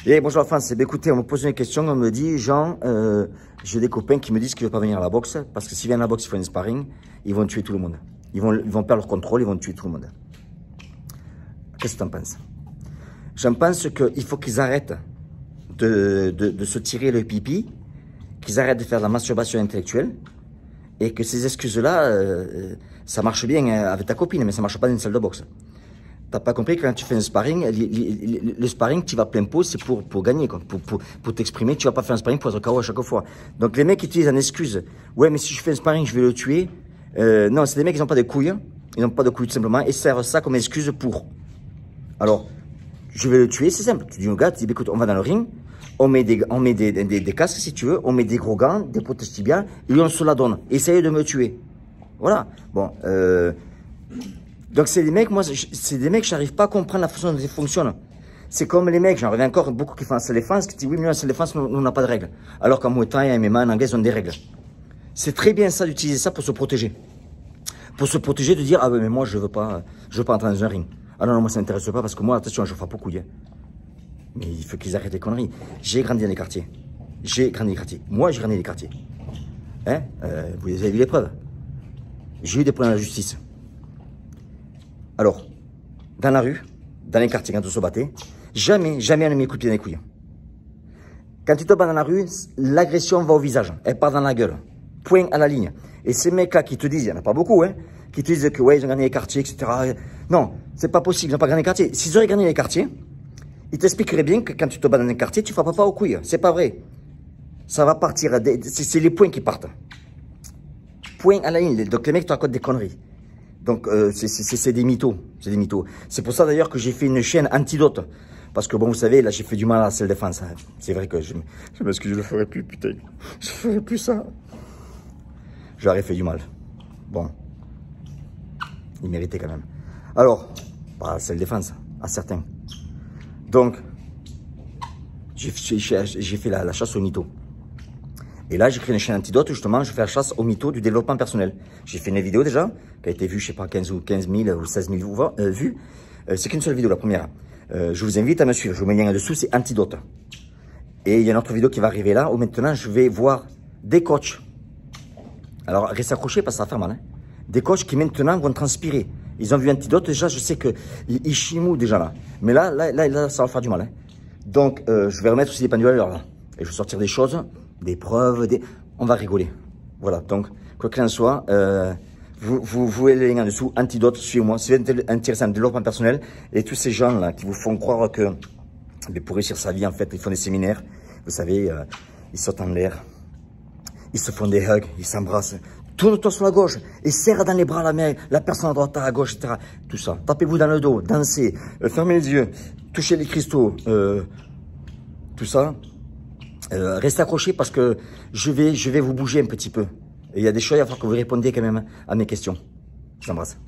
Et bonjour la France, écoutez, on me pose une question, on me dit, Jean, j'ai des copains qui me disent qu'ils ne veulent pas venir à la boxe, parce que s'ils viennent à la boxe, ils font un sparring, ils vont tuer tout le monde. Ils vont perdre leur contrôle, ils vont tuer tout le monde. Qu'est-ce que tu en penses? J'en pense qu'il faut qu'ils arrêtent de se tirer le pipi, qu'ils arrêtent de faire de la masturbation intellectuelle, et que ces excuses-là, ça marche bien avec ta copine, mais ça ne marche pas dans une salle de boxe. T'as pas compris que quand tu fais un sparring, le sparring, tu vas plein pot, c'est pour gagner, quoi, pour t'exprimer. Tu vas pas faire un sparring pour être KO à chaque fois. Donc les mecs qui utilisent en excuse, ouais, mais si je fais un sparring, je vais le tuer. Non, c'est des mecs qui n'ont pas de couilles. Ils n'ont pas de couilles tout simplement et servent ça comme excuse pour. Alors, je vais le tuer, c'est simple. Tu dis au gars, tu dis, écoute, on va dans le ring, on met des casques si tu veux, on met des gros gants, des protèges tibias, et on se la donne. Essaye de me tuer. Voilà. Bon, donc c'est des mecs, moi, c'est des mecs, j'arrive pas à comprendre la façon dont ils fonctionnent. C'est comme les mecs, j'en reviens encore beaucoup qui font la salle défense, qui disent oui, mais la salle défense, nous, on n'a pas de règles. Alors qu'en Muay Thai, en MMA, en anglais, ils ont des règles. C'est très bien ça d'utiliser ça pour se protéger. Pour se protéger, de dire, ah ouais, mais moi, je veux pas entrer dans un ring. Ah non, non, moi, ça m'intéresse pas parce que moi, attention, je frappe au couille. Mais il faut qu'ils arrêtent les conneries. J'ai grandi dans les quartiers. Moi, j'ai grandi dans les quartiers. Hein? Vous avez vu les preuves. J'ai eu des problèmes à la justice. Alors, dans la rue, dans les quartiers, quand on se battait, jamais on ne met coup de pied dans les couilles. Quand tu te bats dans la rue, l'agression va au visage, elle part dans la gueule. Point à la ligne. Et ces mecs-là qui te disent, il n'y en a pas beaucoup, hein, qui te disent que ouais, ils ont gagné les quartiers, etc. Non, c'est pas possible, ils n'ont pas gagné les quartiers. S'ils auraient gagné les quartiers, ils t'expliqueraient bien que quand tu te bats dans les quartiers, tu ne frappes pas aux couilles. C'est pas vrai. Ça va partir, c'est les points qui partent. Point à la ligne. Donc les mecs te racontent des conneries. Donc, c'est des mythos. C'est des mythos. C'est pour ça d'ailleurs que j'ai fait une chaîne antidote. Parce que bon, vous savez, là, j'ai fait du mal à la salle défense. Hein. C'est vrai que je m'excuse, je le ferai plus, putain. Je ferai plus ça. J'aurais fait du mal. Bon. Il méritait quand même. Alors, pas à la salle défense, à certains. Donc, j'ai fait la chasse aux mythos. Et là, j'ai créé une chaîne antidote, justement, je fais la chasse aux mythos du développement personnel. J'ai fait une vidéo déjà, qui a été vue, je sais pas, 15 000 ou 16 000 vues. C'est qu'une seule vidéo, la première. Je vous invite à me suivre, je vous mets le lien en dessous, c'est antidote. Et il y a une autre vidéo qui va arriver là, où maintenant, je vais voir des coachs. Alors, restez accrochés parce que ça va faire mal. Hein. Des coachs qui maintenant vont transpirer. Ils ont vu antidote, déjà, je sais qu'ils chimouent déjà là. Mais là, ça va faire du mal. Hein. Donc, je vais remettre aussi des pendules à l'heure là. Et je vais sortir des choses, des preuves, on va rigoler. Voilà, donc, quoi qu'il en soit, vous voyez les liens en dessous, antidote, suivez-moi, c'est intéressant, développement personnel, et tous ces gens-là qui vous font croire que, pour réussir sa vie, en fait, ils font des séminaires, vous savez, ils sautent en l'air, ils se font des hugs, ils s'embrassent, tourne-toi sur la gauche, et serre dans les bras la personne à droite, à gauche, etc. Tout ça, tapez-vous dans le dos, dansez, fermez les yeux, touchez les cristaux, tout ça. Restez accrochés parce que je vais vous bouger un petit peu. Et il y a des choses, il va falloir que vous répondiez quand même à mes questions. Je vous embrasse.